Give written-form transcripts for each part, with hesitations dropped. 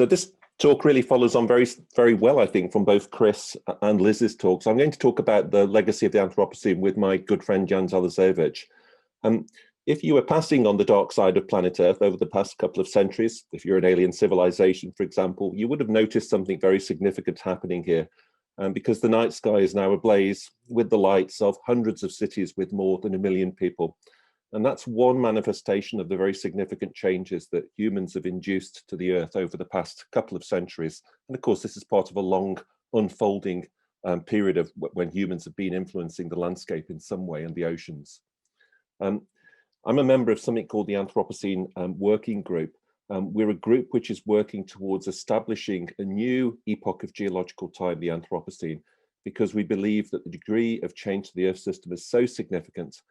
So this talk really follows on very well, I think, from both Chris and Liz's talks. I'm going to talk about the legacy of the Anthropocene with my good friend Jan Zalazevich. If you were passing on the dark side of planet Earth over the past couple of centuries, if you're an alien civilization, for example, you would have noticed something very significant happening here. Because the night sky is now ablaze with the lights of hundreds of cities with more than 1 million people. And that's one manifestation of the very significant changes that humans have induced to the Earth over the past couple of centuries. And of course, this is part of a long unfolding period of when humans have been influencing the landscape in some way and the oceans. I'm a member of something called the Anthropocene Working Group. We're a group which is working towards establishing a new epoch of geological time, the Anthropocene, because we believe that the degree of change to the Earth system is so significant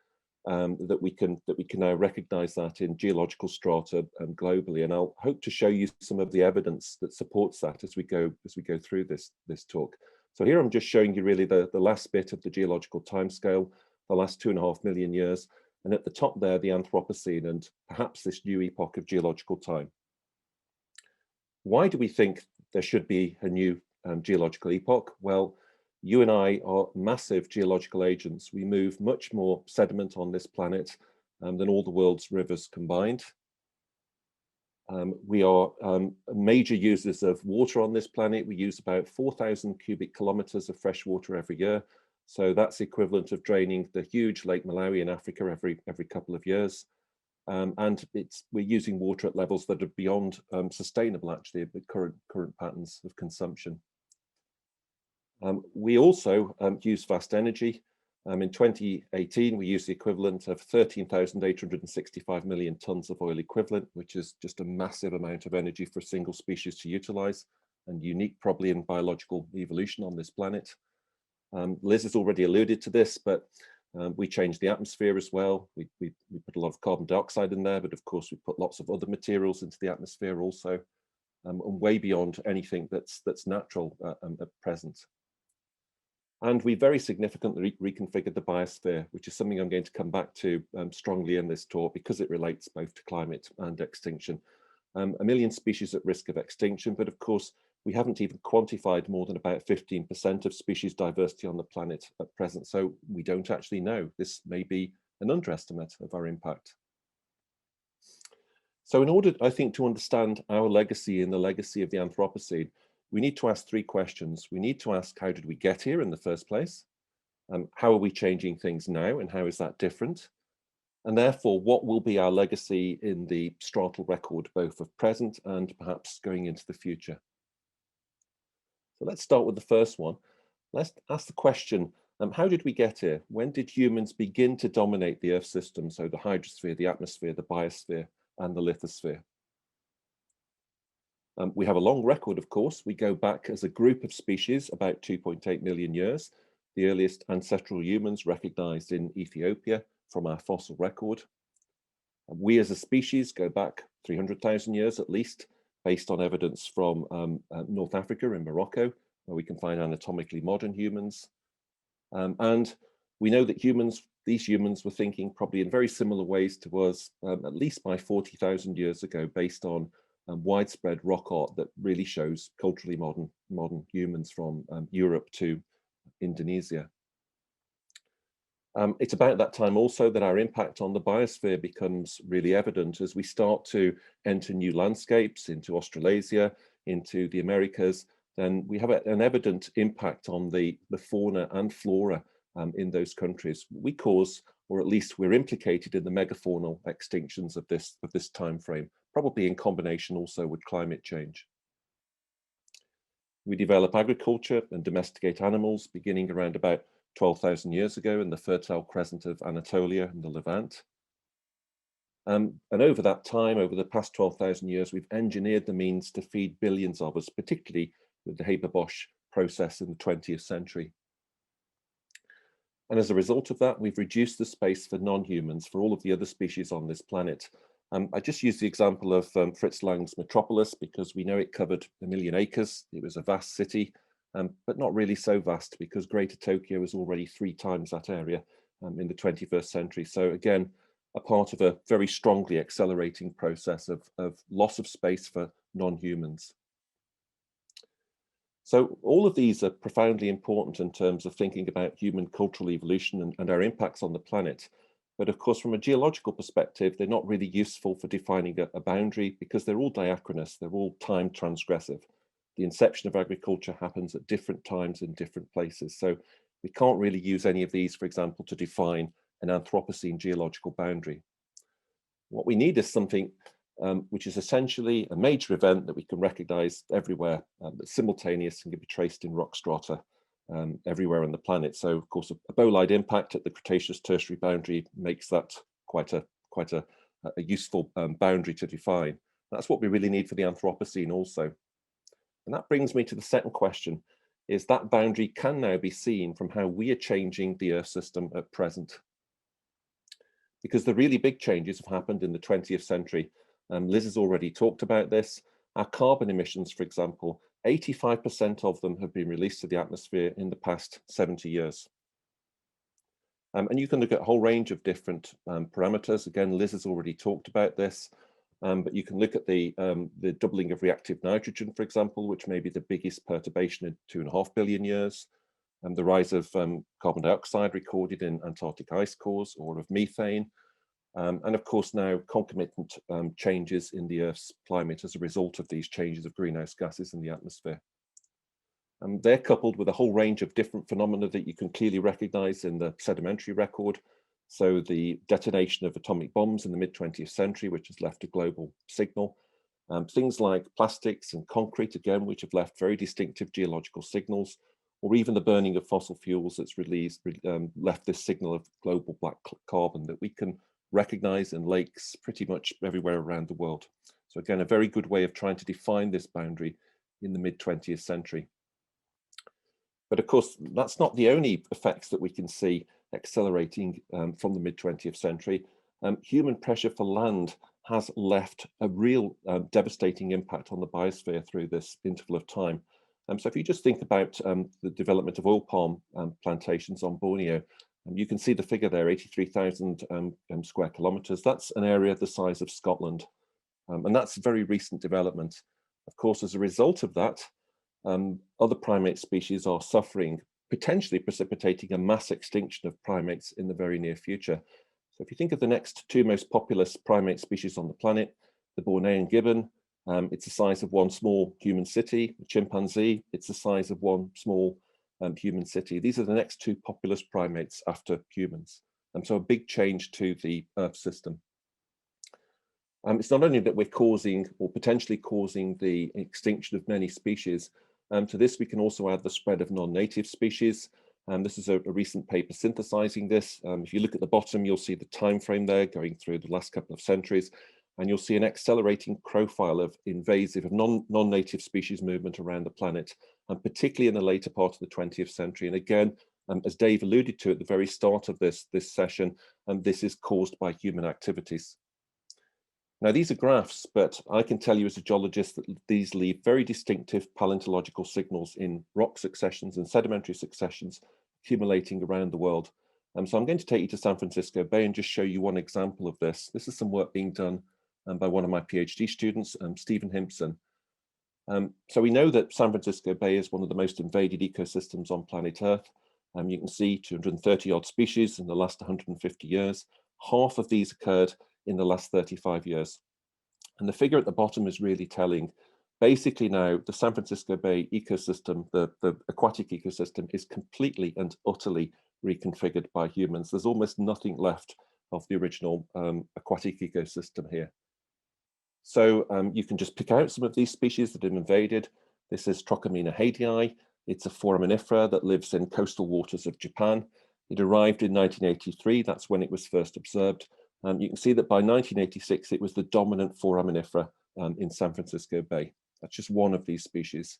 that we can now recognize that in geological strata globally. And I'll hope to show you some of the evidence that supports that as we go through this talk. So here I'm just showing you really the last bit of the geological timescale, the last 2.5 million years. And at the top there, the Anthropocene and perhaps this new epoch of geological time. Why do we think there should be a new geological epoch? Well, you and I are massive geological agents. We move much more sediment on this planet than all the world's rivers combined. We are major users of water on this planet. We use about 4,000 cubic kilometers of fresh water every year. So that's equivalent of draining the huge Lake Malawi in Africa every couple of years. And we're using water at levels that are beyond sustainable, actually, with current patterns of consumption. We also use vast energy. In 2018, we used the equivalent of 13,865 million tons of oil equivalent, which is just a massive amount of energy for a single species to utilize, and unique probably in biological evolution on this planet. Liz has already alluded to this, but we changed the atmosphere as well. We put a lot of carbon dioxide in there, but of course we put lots of other materials into the atmosphere also, and way beyond anything that's natural at present. And we very significantly reconfigured the biosphere, which is something I'm going to come back to strongly in this talk because it relates both to climate and extinction. 1 million species at risk of extinction, but of course, we haven't even quantified more than about 15% of species diversity on the planet at present. So we don't actually know. This may be an underestimate of our impact. So in order, I think, to understand our legacy and the legacy of the Anthropocene, we need to ask 3 questions. We need to ask, how did we get here in the first place? How are we changing things now, and how is that different? And therefore, what will be our legacy in the stratal record, both of present and perhaps going into the future? So let's start with the first one. Let's ask the question, how did we get here? When did humans begin to dominate the Earth system? So the hydrosphere, the atmosphere, the biosphere, and the lithosphere. We have a long record, of course. We go back as a group of species about 2.8 million years. The earliest ancestral humans recognized in Ethiopia from our fossil record. We as a species go back 300,000 years at least, based on evidence from North Africa and Morocco, where we can find anatomically modern humans. And we know that these humans were thinking probably in very similar ways to us, at least by 40,000 years ago, based on widespread rock art that really shows culturally modern humans from Europe to Indonesia. It's about that time also that our impact on the biosphere becomes really evident as we start to enter new landscapes into Australasia, into the Americas. Then we have an evident impact on the fauna and flora in those countries. We cause, or at least we're implicated in the megafaunal extinctions of this time frame, probably in combination also with climate change. We develop agriculture and domesticate animals beginning around about 12,000 years ago in the Fertile Crescent of Anatolia and the Levant. And over that time, over the past 12,000 years, we've engineered the means to feed billions of us, particularly with the Haber-Bosch process in the 20th century. And as a result of that, we've reduced the space for non-humans, for all of the other species on this planet. I just use the example of Fritz Lang's Metropolis because we know it covered 1 million acres. It was a vast city, but not really so vast because Greater Tokyo was already 3 times that area in the 21st century. So again, a part of a very strongly accelerating process of loss of space for non-humans. So all of these are profoundly important in terms of thinking about human cultural evolution and our impacts on the planet. But of course, from a geological perspective, they're not really useful for defining a boundary because they're all diachronous, they're all time transgressive. The inception of agriculture happens at different times in different places. So we can't really use any of these, for example, to define an Anthropocene geological boundary. What we need is something which is essentially a major event that we can recognize everywhere, that's simultaneous and can be traced in rock strata everywhere on the planet. So of course, a bolide impact at the Cretaceous tertiary boundary makes that quite a useful boundary to define. That's what we really need for the Anthropocene also. And that brings me to the second question, is that boundary can now be seen from how we are changing the Earth system at present. Because the really big changes have happened in the 20th century. Liz has already talked about this. Our carbon emissions, for example, 85% of them have been released to the atmosphere in the past 70 years. And you can look at a whole range of different parameters. Again, Liz has already talked about this. But you can look at the doubling of reactive nitrogen, for example, which may be the biggest perturbation in 2.5 billion years, and the rise of carbon dioxide recorded in Antarctic ice cores, or of methane, and of course now concomitant changes in the Earth's climate as a result of these changes of greenhouse gases in the atmosphere. They're coupled with a whole range of different phenomena that you can clearly recognize in the sedimentary record. So the detonation of atomic bombs in the mid-20th century, which has left a global signal. Things like plastics and concrete, again, which have left very distinctive geological signals, or even the burning of fossil fuels that's left this signal of global black carbon that we can recognize in lakes pretty much everywhere around the world. So again, a very good way of trying to define this boundary in the mid-20th century. But of course, that's not the only effects that we can see accelerating from the mid-20th century. Human pressure for land has left a real devastating impact on the biosphere through this interval of time. So if you just think about the development of oil palm plantations on Borneo, you can see the figure there, 83,000 square kilometers. That's an area the size of Scotland. And that's a very recent development. Of course, as a result of that, other primate species are suffering, potentially precipitating a mass extinction of primates in the very near future. So if you think of the next two most populous primate species on the planet, the Bornean gibbon, it's the size of one small human city. The chimpanzee, it's the size of one small human city. These are the next two populous primates after humans. And so a big change to the Earth system. It's not only that we're causing or potentially causing the extinction of many species. To this, we can also add the spread of non-native species. This is a recent paper synthesizing this. If you look at the bottom, you'll see the time frame there going through the last couple of centuries, and you'll see an accelerating profile of invasive, of non-native species movement around the planet, and particularly in the later part of the 20th century. And again, as Dave alluded to at the very start of this session, this is caused by human activities. Now, these are graphs, but I can tell you as a geologist that these leave very distinctive paleontological signals in rock successions and sedimentary successions accumulating around the world. So I'm going to take you to San Francisco Bay and just show you one example of this. This is some work being done by one of my PhD students, Stephen Himpson. So we know that San Francisco Bay is one of the most invaded ecosystems on planet Earth. You can see 230 odd species in the last 150 years. Half of these occurred in the last 35 years. And the figure at the bottom is really telling. Basically now, the San Francisco Bay ecosystem, the aquatic ecosystem, is completely and utterly reconfigured by humans. There's almost nothing left of the original aquatic ecosystem here. So you can just pick out some of these species that have invaded. This is Trocomina haydii. It's a foraminifera that lives in coastal waters of Japan. It arrived in 1983. That's when it was first observed. You can see that by 1986, it was the dominant foraminifera in San Francisco Bay. That's just one of these species.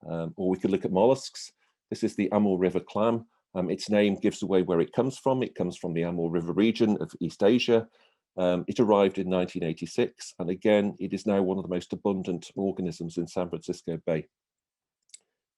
Or we could look at mollusks. This is the Amur River clam. Its name gives away where it comes from. It comes from the Amur River region of East Asia. It arrived in 1986, and again, it is now one of the most abundant organisms in San Francisco Bay.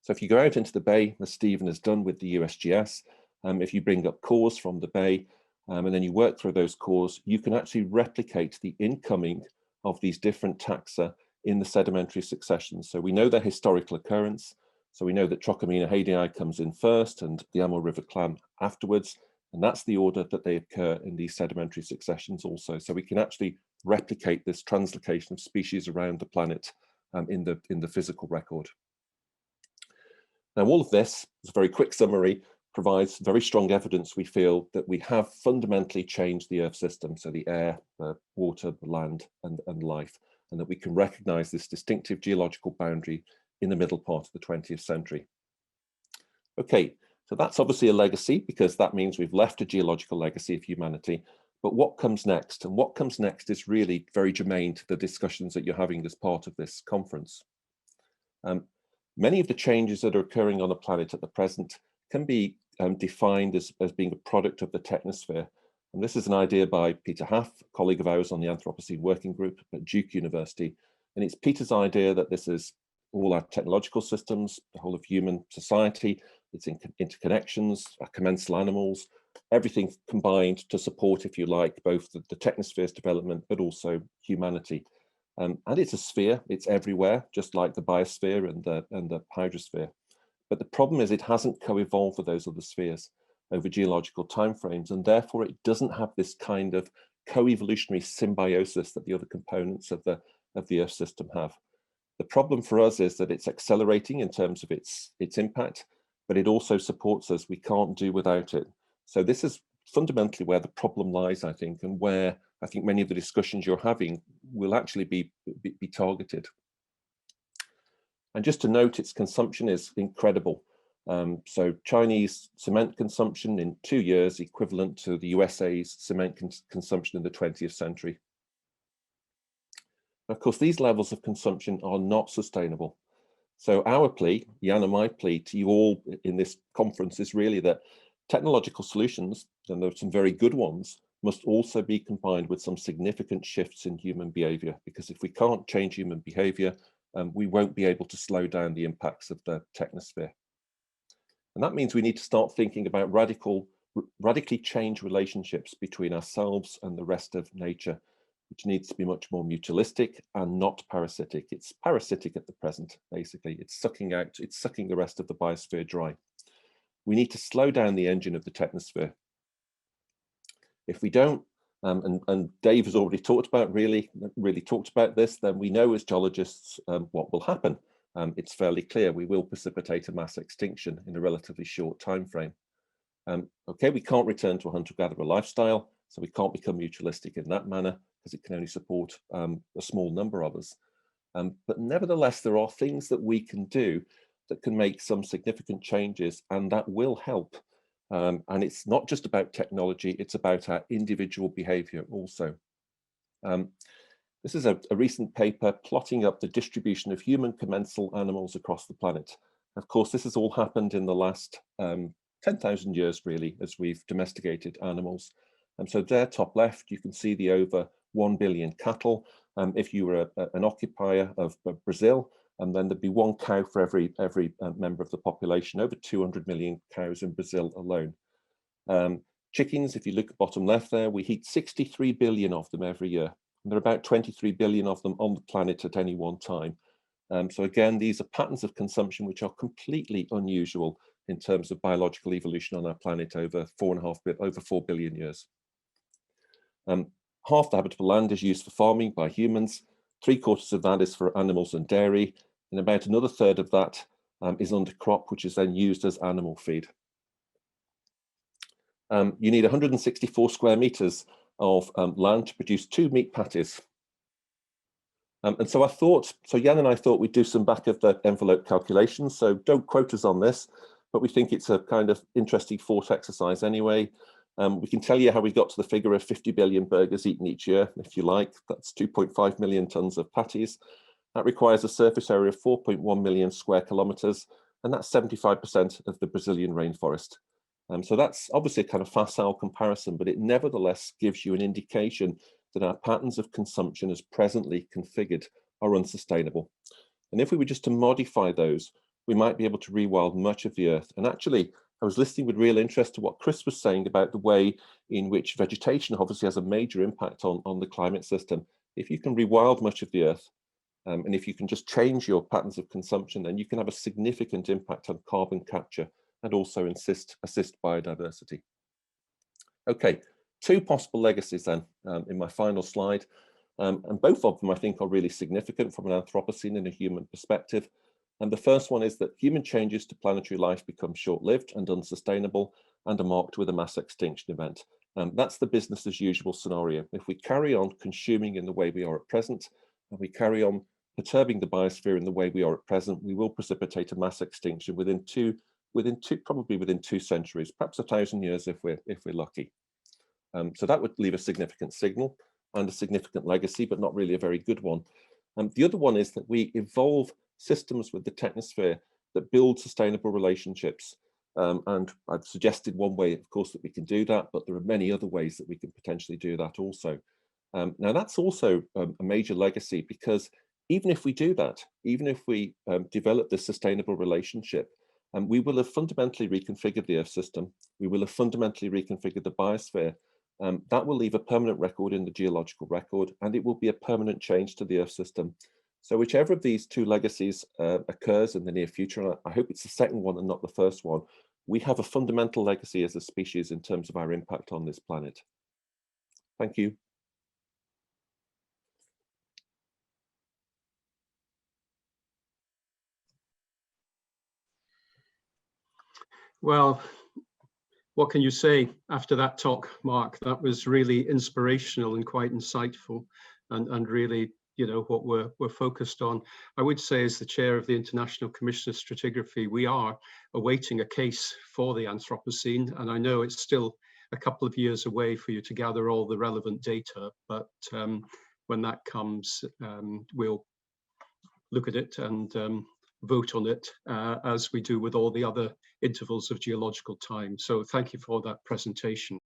So if you go out into the bay, as Stephen has done with the USGS, if you bring up cores from the bay, and then you work through those cores, you can actually replicate the incoming of these different taxa in the sedimentary successions. So we know their historical occurrence. So we know that Trochamina haydii comes in first and the Amur River clam afterwards. And that's the order that they occur in these sedimentary successions also. So we can actually replicate this translocation of species around the planet in the physical record. Now, all of this, as a very quick summary, provides very strong evidence, we feel, that we have fundamentally changed the Earth system, so the air, the water, the land, and life, and that we can recognize this distinctive geological boundary in the middle part of the 20th century. Okay, so that's obviously a legacy, because that means we've left a geological legacy of humanity. But what comes next? And what comes next is really very germane to the discussions that you're having as part of this conference. Many of the changes that are occurring on the planet at the present can be defined as being a product of the technosphere. And this is an idea by Peter Haff, a colleague of ours on the Anthropocene Working Group at Duke University. And it's Peter's idea that this is all our technological systems, the whole of human society, its interconnections, our commensal animals, everything combined to support, if you like, both the technosphere's development, but also humanity. And it's a sphere, it's everywhere, just like the biosphere and the hydrosphere. But the problem is it hasn't co-evolved with those other spheres over geological timeframes, and therefore it doesn't have this kind of co-evolutionary symbiosis that the other components of the Earth system have. The problem for us is that it's accelerating in terms of its impact, but it also supports us. We can't do without it. So this is fundamentally where the problem lies, I think, and where I think many of the discussions you're having will actually be targeted. And just to note, its consumption is incredible. So Chinese cement consumption in 2 years equivalent to the USA's cement consumption in the 20th century. Of course, these levels of consumption are not sustainable. So our plea, Jan and my plea to you all in this conference, is really that technological solutions, and there are some very good ones, must also be combined with some significant shifts in human behavior, because if we can't change human behavior, we won't be able to slow down the impacts of the technosphere. And that means we need to start thinking about radically change relationships between ourselves and the rest of nature, which needs to be much more mutualistic and not parasitic. It's parasitic at the present, basically. It's sucking the rest of the biosphere dry. We need to slow down the engine of the technosphere. If we don't, and Dave has already talked about really talked about this, then we know as geologists what will happen. It's fairly clear we will precipitate a mass extinction in a relatively short time frame. Okay, we can't return to a hunter-gatherer lifestyle, so we can't become mutualistic in that manner, because it can only support a small number of us. But nevertheless, there are things that we can do that can make some significant changes, and that will help. And it's not just about technology, it's about our individual behavior also. This is a recent paper plotting up the distribution of human commensal animals across the planet. Of course, this has all happened in the last 10,000 years, really, as we've domesticated animals. So there, top left, you can see the over 1 billion cattle. If you were an occupier of Brazil, and then there'd be 1 cow for every member of the population, over 200 million cows in Brazil alone. Chickens, if you look at bottom left there, we eat 63 billion of them every year. And there are about 23 billion of them on the planet at any one time. So again, these are patterns of consumption which are completely unusual in terms of biological evolution on our planet over 4 billion years. Half the habitable land is used for farming by humans. 3/4 of that is for animals and dairy, and about another third of that is undercrop, which is then used as animal feed. You need 164 square meters of land to produce 2 meat patties. And so Jan and I thought we'd do some back of the envelope calculations, so don't quote us on this, but we think it's a kind of interesting thought exercise anyway. We can tell you how we got to the figure of 50 billion burgers eaten each year, if you like. That's 2.5 million tons of patties. That requires a surface area of 4.1 million square kilometers, and that's 75% of the Brazilian rainforest. So that's obviously a kind of facile comparison, but it nevertheless gives you an indication that our patterns of consumption as presently configured are unsustainable. And if we were just to modify those, we might be able to rewild much of the Earth. And actually, I was listening with real interest to what Chris was saying about the way in which vegetation obviously has a major impact on the climate system. If you can rewild much of the Earth, And if you can just change your patterns of consumption, then you can have a significant impact on carbon capture and also assist biodiversity. Okay, two possible legacies then in my final slide. And both of them I think are really significant from an Anthropocene and a human perspective. And the first one is that human changes to planetary life become short-lived and unsustainable and are marked with a mass extinction event. That's the business as usual scenario. If we carry on consuming in the way we are at present, and we carry on perturbing the biosphere in the way we are at present, we will precipitate a mass extinction probably within 2 centuries, perhaps 1,000 years if we're lucky. So that would leave a significant signal and a significant legacy, but not really a very good one. The other one is that we evolve systems with the technosphere that build sustainable relationships. And I've suggested one way, of course, that we can do that, but there are many other ways that we can potentially do that also. Now, that's also a major legacy, because even if we do that, even if we develop this sustainable relationship, we will have fundamentally reconfigured the Earth system. We will have fundamentally reconfigured the biosphere. That will leave a permanent record in the geological record, and it will be a permanent change to the Earth system. So whichever of these two legacies occurs in the near future, and I hope it's the second one and not the first one, we have a fundamental legacy as a species in terms of our impact on this planet. Thank you. Well, what can you say after that talk, Mark? That was really inspirational and quite insightful, and really, you know, what we're focused on. I would say, as the chair of the International Commission of Stratigraphy, we are awaiting a case for the Anthropocene, and I know it's still a couple of years away for you to gather all the relevant data, but when that comes, we'll look at it and vote on it as we do with all the other intervals of geological time. So thank you for that presentation.